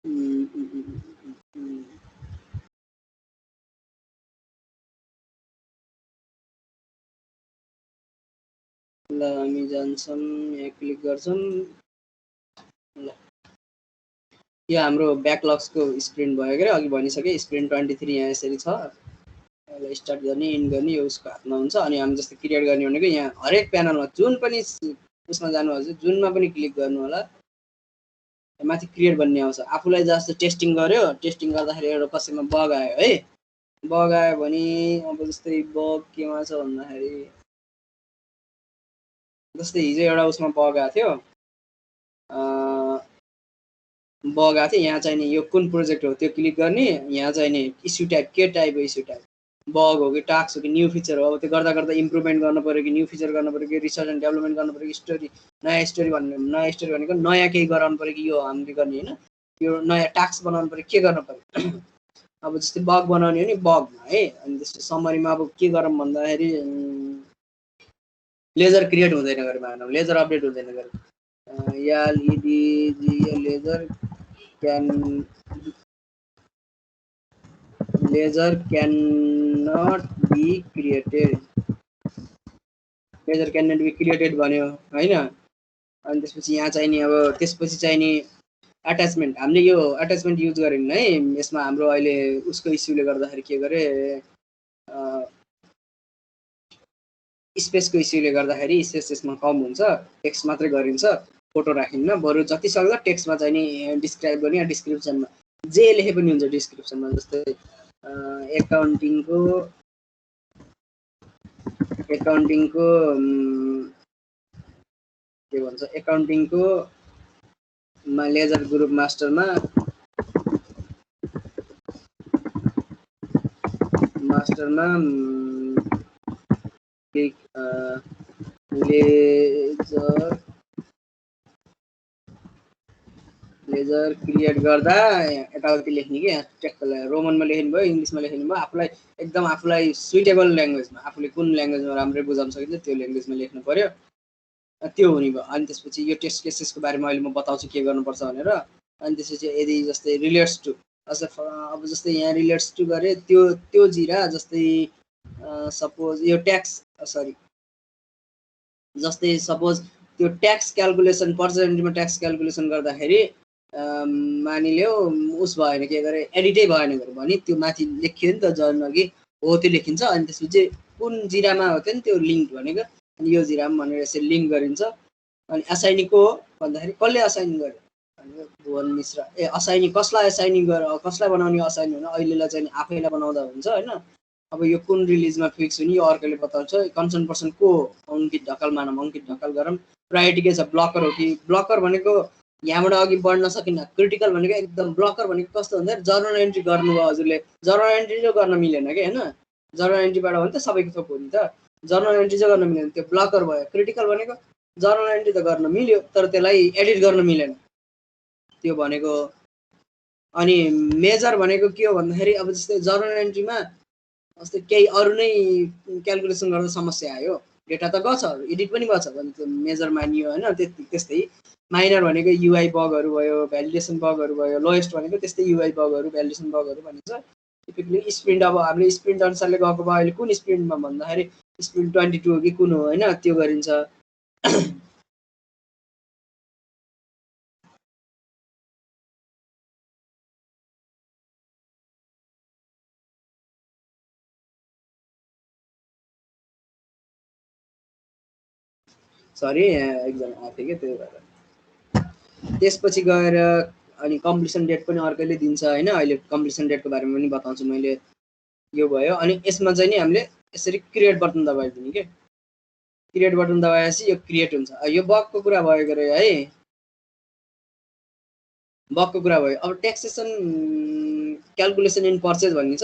ल हामी जान्छौँ, यहाँ क्लिक गर्छौँ। ल यो हाम्रो ब्याकलग्सको स्प्रिन्ट भयो क्या, अघि भनिसकेँ। स्प्रिन्ट 23 यहाँ यसरी छ। यसलाई स्टार्ट गर्ने, इन गर्ने यो उसको हातमा हुन्छ। अनि हामी जस्तो क्रिएट गर्ने भनेको यहाँ हरेक प्यानलमा जुन पनि उसमा जानुहोस्, जुनमा पनि क्लिक गर्नु होला, माथि क्रिएट भन्ने आउँछ। आफूलाई जस्तो टेस्टिङ गर्यो, टेस्टिङ गर्दाखेरि एउटा कसैमा बग आयो है, बग आयो भने अब जस्तै बग केमा छ भन्दाखेरि जस्तै हिजो एउटा उसमा बग आएको थियो, बग आएको थियो। यहाँ चाहिने यो कुन प्रोजेक्ट हो त्यो क्लिक गर्ने, यहाँ चाहिने इस्यु टाइप के टाइप हो, इस्यु टाइप बग हो कि टास्क हो कि न्यू फिचर हो। अब त्यो गर्दा गर्दा इम्प्रुभमेन्ट गर्नु पऱ्यो कि न्यू फिचर गर्नु पऱ्यो कि रिसर्च एन्ड डेभलपमेन्ट गर्नु पऱ्यो कि स्टोरी, नयाँ स्टोरी भन्ने, नयाँ स्टोरी भनेको नयाँ केही गराउनु पऱ्यो कि यो हामीले गर्ने होइन, यो नयाँ टास्क बनाउनु पऱ्यो, के गर्नु पऱ्यो। अब जस्तै बग बनाउने हो नि, बगमा है। अनि त्यस्तो समरीमा अब के गरौँ भन्दाखेरि लेजर क्रिएट हुँदैन गरे मानौँ, लेजर अपडेट हुँदैन गरे, या ledger can not be created, ledger can not be created भन्यो होइन। अनि त्यसपछि यहाँ चाहिने, अब त्यसपछि चाहिने एट्याचमेन्ट, हामीले यो एट्याचमेन्ट युज गरेन है यसमा। हाम्रो अहिले उसको इस्युले गर्दाखेरि के गरे, स्पेसको इस्युले गर्दाखेरि स्पेस यसमा कम हुन्छ, टेक्स्ट मात्रै गरिन्छ, फोटो राखिन्न। बरु जति सक्दो टेक्स्टमा चाहिँ डिस्क्राइब गर्ने, या डिस्क्रिप्सनमा जे लेखे पनि हुन्छ डिस्क्रिप्सनमा। जस्तै एकाउन्टिङको के भन्छ, एकाउन्टिङको लेजर ग्रुप मास्टरमा लेजर क्रिएट गर्दा यताउति लेख्ने कि टेक्स्टलाई रोमनमा लेख्नु भयो, इङ्ग्लिसमा लेख्नु भयो, आफूलाई सुइटेबल ल्याङ्ग्वेजमा, आफूले कुन ल्याङ्ग्वेजमा राम्रै बुझाउन सकिन्छ त्यो ल्याङ्ग्वेजमा लेख्नु पर्यो, त्यो हुने भयो। अनि त्यसपछि यो टेस्ट केसेसको बारेमा अहिले म बताउँछु के गर्नुपर्छ भनेर। अनि त्यसपछि यदि जस्तै रिलेट्स टु, अब जस्तै यहाँ रिलेट्स टु गरे त्यो जिरा, जस्तै सपोज यो जस्तै सपोज त्यो ट्याक्स क्यालकुलेसन, पर्सेन्टेजमा ट्याक्स क्यालकुलेसन गर्दाखेरि मानिलियो उस भएन, के गरे एडिटै भएन गरे भने त्यो माथि लेखियो नि त जर्नल कि हो, त्यो लेखिन्छ। अनि त्यसपछि कुन जिरामा हो त्यो नि त्यो लिङ्क भनेको, अनि यो जिरामा भनेर यसरी लिङ्क गरिन्छ। अनि असाइनी को हो भन्दाखेरि कसले असाइन गर्यो भनेको भुवन मिश्र। असाइनी कसलाई असाइनिङ कसलाई बनाउने असाइन हुन, अहिलेलाई चाहिँ आफैलाई बनाउँदा हुन्छ होइन। अब यो कुन रिलिजमा फिक्स हुने यो अर्कोले बताउँछ। कन्सर्न पर्सन को हो, अङ्कित ढकाल मानौँ, अङ्कित ढकाल गरौँ। प्रायोरिटी के छ, ब्लकर हो कि, ब्लकर भनेको यहाँबाट अघि बढ्न सकिन्न। क्रिटिकल भनेको एकदम, ब्लकर भनेको कस्तो भन्दा जर्नल एन्ट्री गर्नुभयो हजुरले, जर्नल एन्ट्री चाहिँ गर्न मिलेन कि होइन, जर्नल एन्ट्रीबाट हो नि त सबैको थोक हो नि त, जर्नल एन्ट्री चाहिँ गर्न मिलेन, त्यो ब्लकर भयो। क्रिटिकल भनेको जर्नल एन्ट्री त गर्न मिल्यो तर त्यसलाई एडिट गर्न मिलेन, त्यो भनेको। अनि मेजर भनेको के हो भन्दाखेरि अब जस्तै जर्नल एन्ट्रीमा जस्तै केही अरू नै क्यालकुलेसन गर्दा समस्या आयो, डेटा त गछ, एडिट पनि गछ भने त्यो मेजर मानियो होइन। त्यस्तै माइनर भनेको युआई बगहरू भयो, भ्यालिडेसन बगहरू भयो। लोएस्ट भनेको त्यस्तै युआई बगहरू, भ्यालिडेसन बगहरू भनिन्छ। टिपिकली स्प्रिन्ट, अब हामीले स्प्रिन्ट अनुसारले गएको भयो। अहिले कुन स्प्रिन्टमा भन्दाखेरि स्प्रिन्ट 22 हो कि कुन हो होइन, त्यो गरिन्छ। सरी एकजना आएको थियो कि त्यही भएर। त्यसपछि गएर अनि कम्प्लिसन डेट पनि अर्कैले दिन्छ होइन। अहिले कम्प्लिसन डेटको बारेमा पनि बताउँछु मैले। यो भयो। अनि यसमा चाहिँ नि हामीले यसरी क्रिएट बटन दबाइदिने कि, क्रिएट बटन दबाएपछि यो क्रिएट हुन्छ। यो बगको कुरा भयो गरे है, बगको कुरा भयो। अब ट्याक्सेसन क्यालकुलेसन इन पर्चेज भन्ने छ,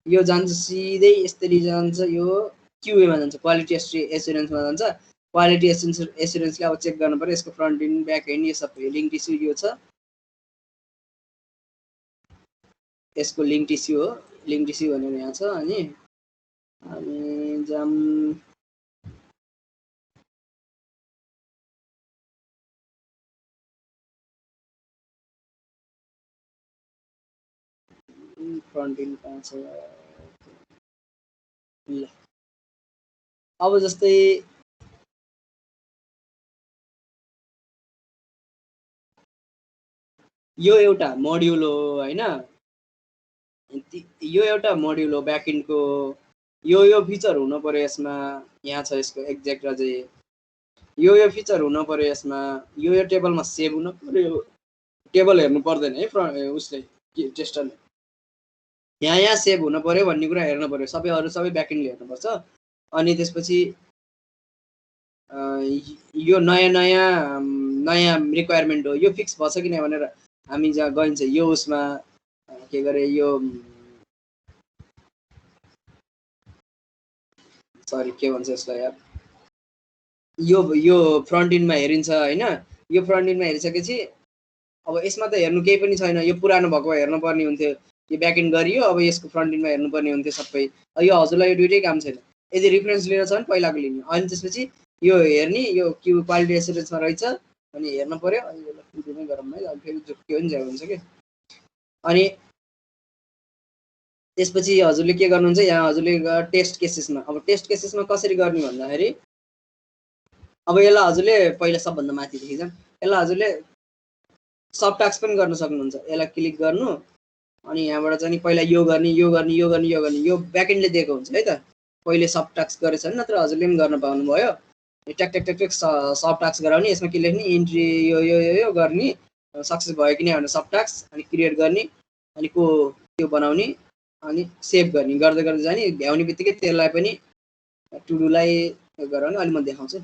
यो जान्छ सिधै यसरी जान्छ, यो क्युएमा जान्छ, क्वालिटी एस्युरेन्समा जान्छ। क्वालिटी एस्युरेन्सले अब चेक गर्नु पर्यो यसको फ्रन्ट एन्ड ब्याक एन्ड यो सबै लिङ्क टिस्यु यो छ, यसको लिङ्क टिस्यु हो, लिङ्क टिस्यु भनेर यहाँ छ। अनि जाम फ्रन्ट इन्ड कहाँ छ ल अब जस्तै यो एउटा मोड्युल हो हैन यो एउटा मोड्युल हो ब्याकएन्डको यो फिचर हुन पर्यो यसमा यहाँ छ यसको एक्ज्याक्ट अझै यो फिचर हुन पर्यो यसमा यो टेबलमा सेभ हुन पर्यो टेबल हेर्नु पर्दैन है उसले टेस्टरले यहाँ सेभ हुन पर्यो भन्ने कुरा हेर्न पर्यो सबै ब्याकएन्डले हेर्नुपर्छ अनि त्यसपछि यो नयाँ रिक्वायरमेन्ट हो यो फिक्स भछ कि नै भनेर हामी जहाँ गइन्छ यो उसमा के गरे यो सरी के भन्छ यसलाई यार यो फ्रन्ट इन्डमा हेरिन्छ हैन यो फ्रन्ट इन्डमा हेरिसकेपछि अब यसमा त हेर्नु केही पनि छैन यो पुरानो भएको हेर्नु पर्ने हुन्थ्यो यो ब्याकएन्ड गरियो अब यसको फ्रन्ट इन्डमा हेर्नु पर्ने हुन्थ्यो सबै यो हजुरलाई यो दुइटै काम छैन यदि रिफरेन्स लिन छ भने पहिलाको लिने अनि त्यसपछि यो हेर्ने यो क्यु क्वालिटी एसुरेन्समा रहेछ अनि हेर्न पर्यो अनि यसलाई क्युमै गरौँ है अनि फेरि के पनि हुन्छ कि अनि त्यसपछि हजुरले के गर्नुहुन्छ यहाँ हजुरले टेस्ट केसेसमा अब टेस्ट केसेसमा कसरी गर्ने भन्दाखेरि अब यसलाई हजुरले पहिला सबभन्दा माथिदेखि जाउँ यसलाई हजुरले सब टास्क पनि गर्न सक्नुहुन्छ यसलाई क्लिक गर्नु अनि यहाँबाट चाहिँ पहिला यो गर्ने यो ब्याकएन्डले दिएको हुन्छ है त पहिले सब टास्क गरेछ भने नत्र हजुरले पनि गर्न पाउनुभयो ट्याक ट्याक ट्याक ट्याक सब टास्क गराउने यसमा के लेख्ने इन्ट्री यो गर्ने सक्सेस भयो कि नै भनेर सब टास्क अनि क्रिएट गर्ने अनि को त्यो बनाउने अनि सेभ गर्ने गर्दै गर्दै जाने भ्याउने बित्तिकै त्यसलाई पनि टुडुलाई गराउने अहिले म देखाउँछु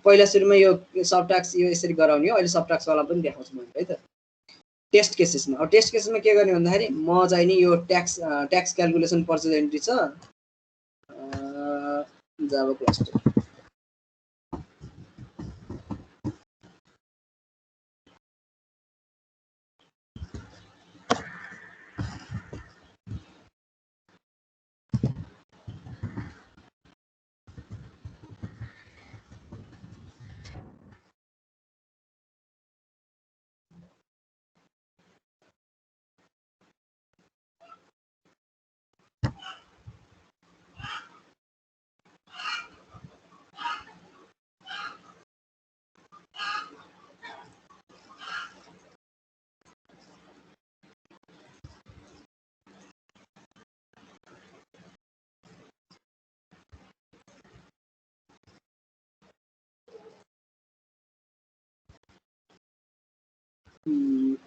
पहिला सुरुमा यो सब टास्क यो यसरी गराउने हो अहिले सब टास्क वाला पनि देखाउँछु मैले है त टेस्ट केसेसमा अब टेस्ट केसेसमा के गर्ने भन्दाखेरि म चाहिँ नि यो ट्याक्स क्याल्कुलेसन पर्चेज एन्ट्री छ जावा क्लस्टर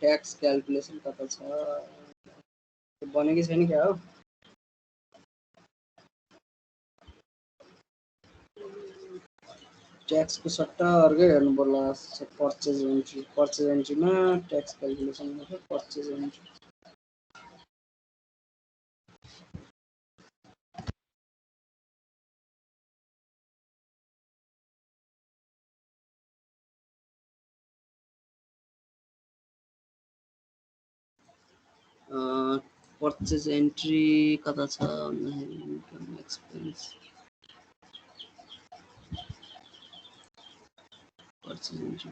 ट्याक्स क्याल्कुलेसन कता छ बनेकै छैन क्या हो ट्याक्सको सट्टा अर्कै हेर्नु पर्ला पर्चेज एन्ट्रीमा tax calculation purchase entry purchase entry कता छ भन्दाखेरि इन्कम एक्सपेन्स पर्चेज एन्ट्री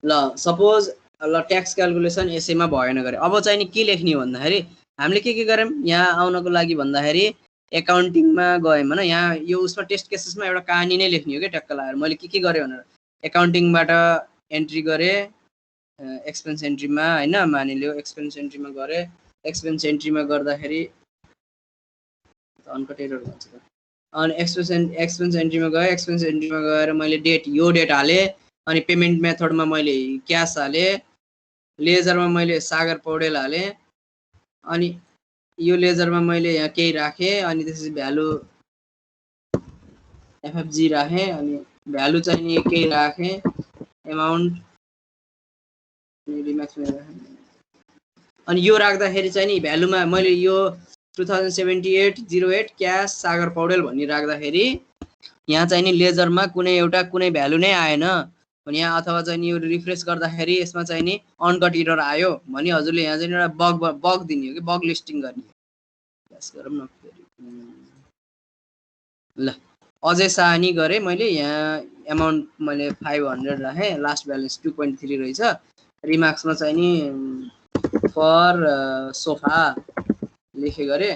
ल सपोज ल ट्याक्स क्याल्कुलेसन यसैमा भएन गरे अब चाहिँ नि के लेख्ने भन्दाखेरि हामीले के गर्यौँ यहाँ आउनको लागि भन्दाखेरि एकाउन्टिङमा गयौँ होइन यहाँ यो उसमा टेस्ट केसेसमा एउटा कहानी नै लेख्ने हो क्या ट्याक्क लगाएर मैले के गरेँ भनेर एकाउन्टिङबाट एन्ट्री गरेँ एक्सपेन्स एन्ट्रीमा होइन मानिलियो एक्सपेन्स एन्ट्रीमा गरेँ एक्सपेन्स एन्ट्रीमा गर्दाखेरि अनकट एरर भन्छ अनि एक्सपेन्स एन्ट्रीमा गएँ एक्सपेन्स एन्ट्रीमा गएर मैले यो डेट हालेँ अनि पेमेन्ट मेथडमा मैले क्यास हालेँ लेजरमा मैले सागर पौडेल हालेँ अनि यो लेजरमा मैले यहाँ केही राखेँ अनि त्यसपछि भ्यालु एफएफजी राखेँ अनि भ्यालु चाहिँ नि केही राखेँ एमाउन्ट अनि यो राख्दाखेरि चाहिँ नि भ्यालुमा मैले यो 2078-08 क्यास सागर पौडेल भन्ने राख्दाखेरि यहाँ चाहिँ नि लेजरमा कुनै भ्यालु नै आएन अनि यहाँ अथवा चाहिँ नि यो रिफ्रेस गर्दाखेरि यसमा चाहिँ नि अनकट एरर आयो भने हजुरले यहाँ चाहिँ एउटा बग दिने हो कि बग लिस्टिङ गर्ने क्यास गरौँ न ल अझै सानी गरेँ मैले यहाँ एमाउन्ट मैले 500 राखेँ लास्ट ब्यालेन्स 2.3 रहेछ रिमार्क्समा चाहिँ नि फर सोफा लेखे गरे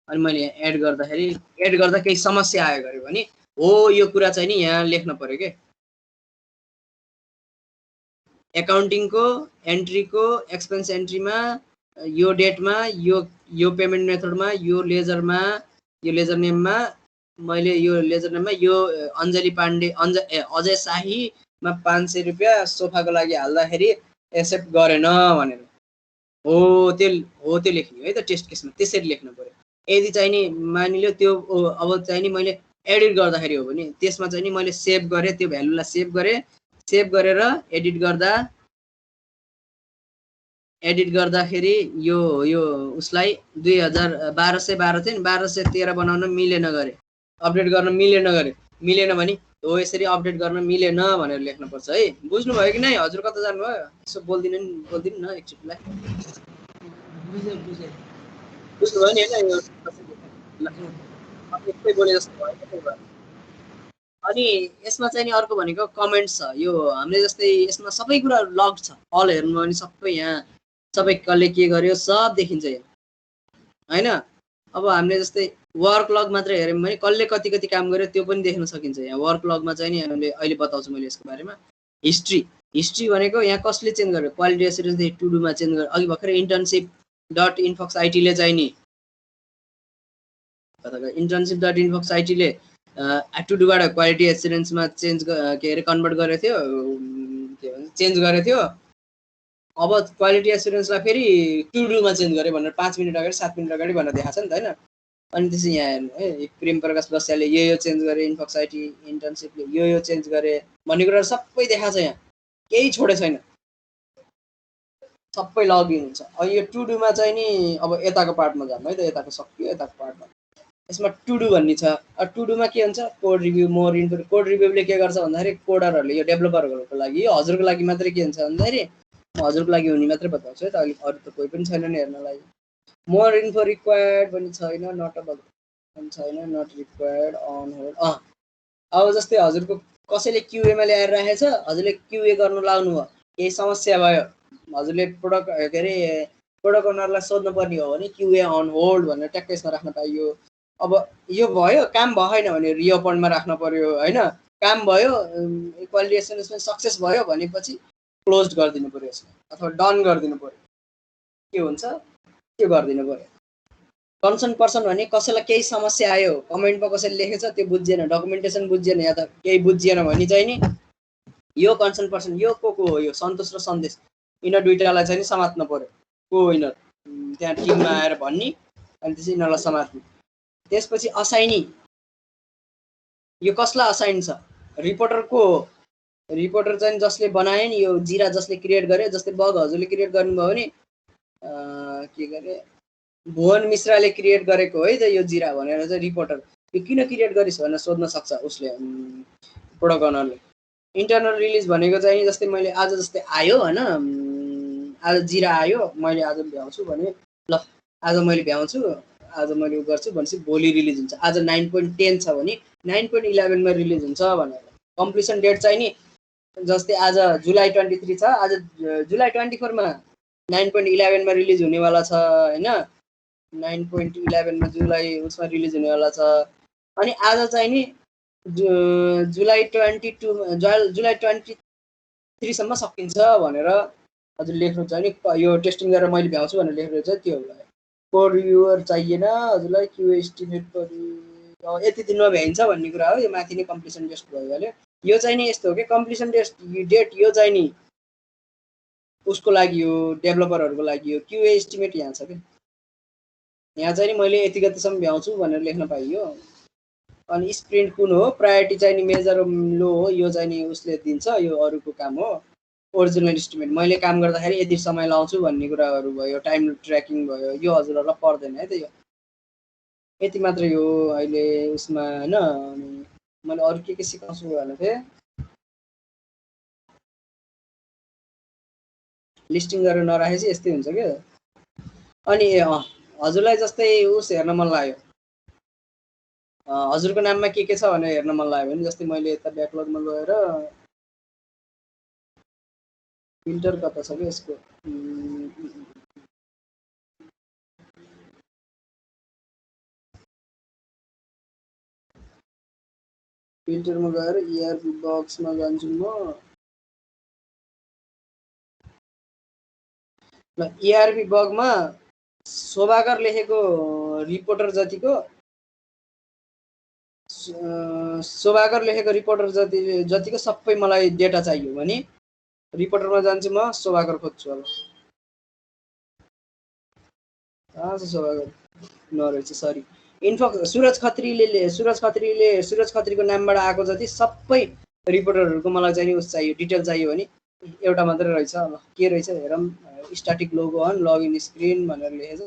अनि मैले यहाँ एड गर्दा केही समस्या आयो गरे भने हो यो कुरा चाहिँ नि यहाँ लेख्न पर्यो के एकाउन्टिङको एन्ट्रीको एक्सपेन्स एन्ट्रीमा यो डेटमा यो पेमेन्ट मेथडमा यो लेजर नेममा मैले यो लेजर नेममा यो अञ्जली पाण्डे अजय शाहीमा 500 रुपियाँ सोफाको लागि हाल्दाखेरि एक्सेप्ट गरेन भनेर हो त्यो लेख्ने है त टेस्ट केसमा त्यसरी लेख्नु पर्यो यदि चाहिँ नि मानिलियो त्यो अब चाहिँ नि मैले एडिट गर्दाखेरि हो भने त्यसमा चाहिँ नि मैले सेभ गरेँ त्यो भ्यालुलाई सेभ गरेर एडिट गर्दाखेरि यो उसलाई 1212 थियो नि 1213 बनाउन मिलेन गरे अपडेट गर्न मिलेन भने हो यसरी अपडेट गर्न मिलेन भनेर लेख्नुपर्छ है बुझ्नुभयो कि नै हजुर कता जानुभयो यसो बोल्दिनु न एकचोटिलाई बुझ्नुभयो नि हैन एकै बोले जस्तो भयो अनि यसमा चाहिँ नि अर्को भनेको कमेन्ट्स छ यो हामीले जस्तै यसमा सबै कुरा लग छ अल हेर्नु भने सबै यहाँ सबै कसले के गर्यो सब देखिन्छ यहाँ हैन अब हामीले जस्तै वर्क लग मात्र हेर्यौं भने कसले कति काम गर्यो त्यो पनि देख्न सकिन्छ यहाँ वर्क लगमा चाहिँ नि हामीले अहिले बताउँछु मैले यसको बारेमा हिस्ट्री भनेको यहाँ कसले चेन्ज गर्यो क्वालिटी एस्युरेन्स देखि टु डुमा चेन्ज गर्यो अघि भर्खरै internship.infox.it ले चाहिँ नि internship.infox.it ले टु डुबाट क्वालिटी एस्युरेन्समा चेन्ज के अरे कन्भर्ट गरेको थियो के भन्छ चेन्ज गरेको थियो अब क्वालिटी एस्युरेन्सलाई फेरि टु डुमा चेन्ज गरे भनेर 5 मिनेट अगाडि 7 मिनेट अगाडि भनेर देखाएको छ नि त हैन अनि त्यसै यहाँ हेर्नु है प्रेम प्रकाश बस्याले यो चेन्ज गरे इन्फोक्स आइटी इन्टर्नशिपले यो चेन्ज गरे भन्ने कुराहरु सबै देखाएको छ यहाँ केही छोडे छैन सबै लगइन हुन्छ अब यो टु डुमा चाहिँ नि अब यताको पार्टमा जानु है त यताको सक्यो यताको पार्टमा यसमा टु डु भन्ने छ टु डुमा के हुन्छ code review more info code रिभ्यूले के गर्छ भन्दाखेरि कोडरहरुले यो डेभलपरहरुको लागि यो हजुरको लागि मात्रै के हुन्छ भन्दाखेरि हजुरको लागि हुने मात्रै बताउँछु है त अहिले अरु त कोही पनि छैन नि हेर्नलाई मोर इन्फो रिक्वायर्ड पनि छैन नट अबल पनि छैन नट रिक्वायर्ड अन होल्ड अब जस्तै हजुरको कसैले क्यूएमा ल्याएर राखेछ हजुरले क्यूए गर्नु लाउनु भयो केही समस्या भयो हजुरले प्रोडक्ट ओनरलाई सोध्नु पर्ने हो भने क्यूए अन होल्ड भनेर ट्याक्कै यसमा राख्न पाइयो अब यो भयो काम भएन भने रिओपनमा राख्न पर्यो हैन काम भयो क्वालिटी एस्युरेन्समा सक्सेस भयो भनेपछि क्लोज गरिदिनु पर्यो यसलाई अथवा डन गरिदिनु पर्यो के हुन्छ के गरिदिनु पर्यो कन्सर्न पर्सन भने कसैलाई केही समस्या आयो कमेन्टमा कसैले लेखेछ त्यो बुझिएन डकुमेन्टेसन बुझिएन या त केही बुझिएन भने चाहिँ नि यो कन्सर्न पर्सन यो को हो यो सन्तोष र सन्देश यिनीहरू दुईटालाई चाहिँ नि समात्न पर्यो को यिनीहरू त्यहाँ टिममा आएर भन्ने अनि त्यसै यिनीहरूलाई समात्ने त्यसपछि असाइनी यो कसलाई असाइन छ रिपोर्टर को रिपोर्टर चाहिँ जसले बनाए नि यो जिरा जसले क्रिएट गरे जस्तै बग हजुरले क्रिएट गर्नुभयो भने के गरे भुवन मिश्राले क्रिएट गरेको है त यो जिरा भनेर चाहिँ रिपोर्टर यो किन क्रिएट गरिस् भनेर सोध्न सक्छ उसले प्रोडक्ट ओनरले इन्टरनल रिलिज भनेको चाहिँ जस्तै मैले आज जस्तै आयो हैन आज जिरा आयो मैले आज भ्याउँछु भने ल आज मैले भ्याउँछु आज मैले गर्छु भनेपछि भोलि रिलिज हुन्छ आज 9.10 छ भने 9.11 मा रिलिज हुन्छ भनेर कम्प्लिसन डेट चाहिँ नि जस्तै आज जुलाई 23 छ आज जुलाई 24 मा 9.11 मा रिलिज हुनेवाला छ हैन 9.11 मा जुलाई उसमा रिलिज हुनेवाला छ अनि आज चाहिँ नि जुलाई 23 सम्म सकिन्छ भनेर हजुर लेख्नु छ नि यो टेस्टिङ गरेर मैले भ्याउँछु भनेर लेख्नु छ त्यो होला कोड रिभ्युअर चाहिएन हजुरलाई क्यू एस्टिमेट गरी यति दिनमा भ्याइन्छ भन्ने कुरा हो यो माथि नै कम्प्लिसन टेस्ट भइहाल्यो यो चाहिँ नि यस्तो हो कि कम्प्लिसन टेस्ट डेट यो चाहिँ नि उसको लागि हो डेभलपरहरुको लागि हो क्यू एस्टिमेट यहाँ छ के यहाँ चाहिँ नि मैले यति गतिसम्म भ्याउँछु भनेर लेख्न पाइयो अनि स्प्रिन्ट कुन हो प्रायोरिटी चाहिँ नि मेजर लो हो यो चाहिँ नि उसले दिन्छ यो अरुको काम हो ओरिजिनल एस्टिमेट मैले काम गर्दाखेरि यति समय लाउँछु भन्ने कुराहरु भयो टाइम ट्र्याकिङ भयो यो हजुरहरुलाई पर्दैन है त यो यति मात्रै हो अहिले उसमा हैन अनि मैले अरु के सिकाउँछु भनेको थिए लिस्टिङ गरेर नराखेपछि यस्तै हुन्छ के अनि हजुरलाई जस्तै उस हेर्न मन लाग्यो हजुरको नाममा के छ भनेर हेर्न मन लाग्यो भने जस्तै मैले यता ब्याकलगमा गएर फिल्टर कता छ कि यसको फिल्टरमा गएर ERP बक्समा जान्छु म ल ERP बगमा शोभाकर लेखेको रिपोर्टर जतिको शोभाकर लेखेको रिपोर्टर जतिको सबै मलाई डेटा चाहियो भने रिपोर्टरमा जान्छु म शोभाकर खोज्छु अब शोभाकर नरहेछ सरी इन्फो सुरज खत्रीको नामबाट आएको जति सबै रिपोर्टरहरूको मलाई चाहिँ उस चाहियो डिटेल चाहियो भने एउटा मात्रै रहेछ अब के रहेछ हेरौँ static logo on login screen भनेर लेखेछ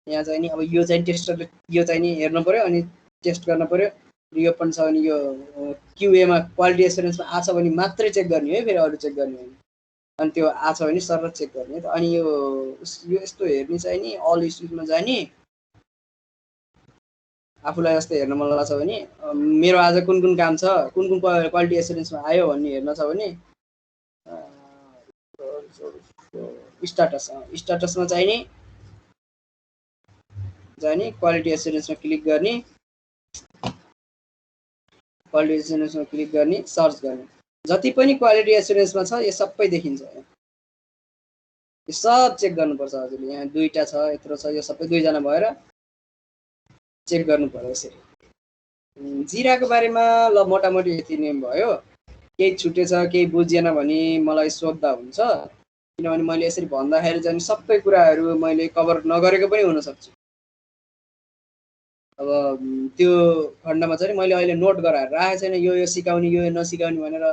यहाँ चाहिँ नि अब यो चाहिँ टेस्टरले यो चाहिँ नि हेर्नु पर्यो अनि टेस्ट गर्न पर्यो यो पनि छ भने यो क्युएमा क्वालिटी एस्युरेन्समा आछ भने मात्रै चेक गर्ने है फेरि अरू चेक गर्ने होइन अनि त्यो आछ भने सर चेक गर्ने अनि यो यस्तो हेर्ने चाहिँ नि अल इस्युजमा जाने आफूलाई जस्तो हेर्न मन लाग्छ भने मेरो आज कुन कुन काम छ कुन कुन क्वालिटी एस्युरेन्समा आयो भन्ने हेर्न छ भने स्ट्याटसमा चाहिँ नि क्वालिटी एस्युरेन्समा क्लिक गर्ने क्वालिटी एस्युरेन्समा क्लिक गर्ने सर्च गर्ने जति पनि क्वालिटी एस्युरेन्समा छ यो सबै देखिन्छ यो सब चेक गर्नुपर्छ हजुरले यहाँ दुईटा छ यत्रो छ यो सबै दुईजना भएर चेक गर्नु पर्यो यसरी जिराको बारेमा ल मोटामोटी यति नै भयो केही छुटेछ केही बुझिएन भने मलाई सोध्दा हुन्छ किनभने मैले यसरी भन्दाखेरि चाहिँ सबै कुराहरू मैले कभर नगरेको पनि हुनसक्छ अब त्यो खण्डमा चाहिँ मैले अहिले नोट गराएर राखेको छैन यो सिकाउने यो नसिकाउने भनेर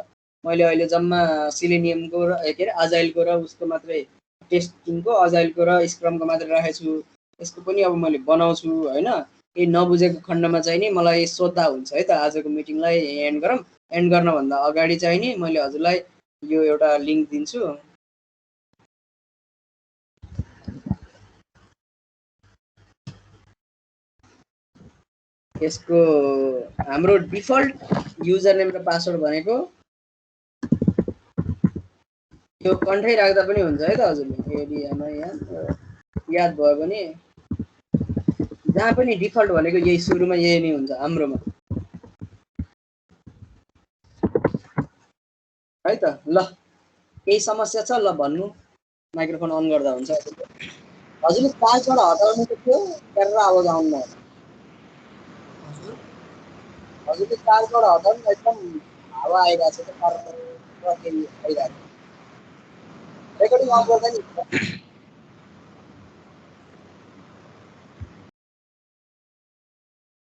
मैले अहिले जम्मा सिलेनियमको र के अरे अजाइलको र उसको मात्रै टेस्टिङको अजाइलको र स्क्रमको मात्रै राखेको छु यसको पनि अब मैले बनाउँछु होइन केही नबुझेको खण्डमा चाहिँ नि मलाई सोद्धा हुन्छ है त आजको मिटिङलाई एन्ड गरौँ एन्ड गर्नभन्दा अगाडि चाहिँ नि मैले हजुरलाई यो एउटा लिङ्क दिन्छु यसको हाम्रो डिफल्ट युजर नेम र पासवर्ड भनेको यो कन्ठै राख्दा पनि हुन्छ है त हजुरले एडिएमआइएन याद भयो भने जहाँ पनि डिफल्ट भनेको यही सुरुमा यही नै हुन्छ हाम्रोमा है त ल केही समस्या छ ल भन्नु माइक्रोफोन अन गर्दा हुन्छ हजुरले चार्जबाट हटाउनु थियो गरेर आवाज आउनु हजुरले चार्जबाट हटाउनु एकदम हावा आइरहेको छ त रेकर्डिङ अन गर्दा नि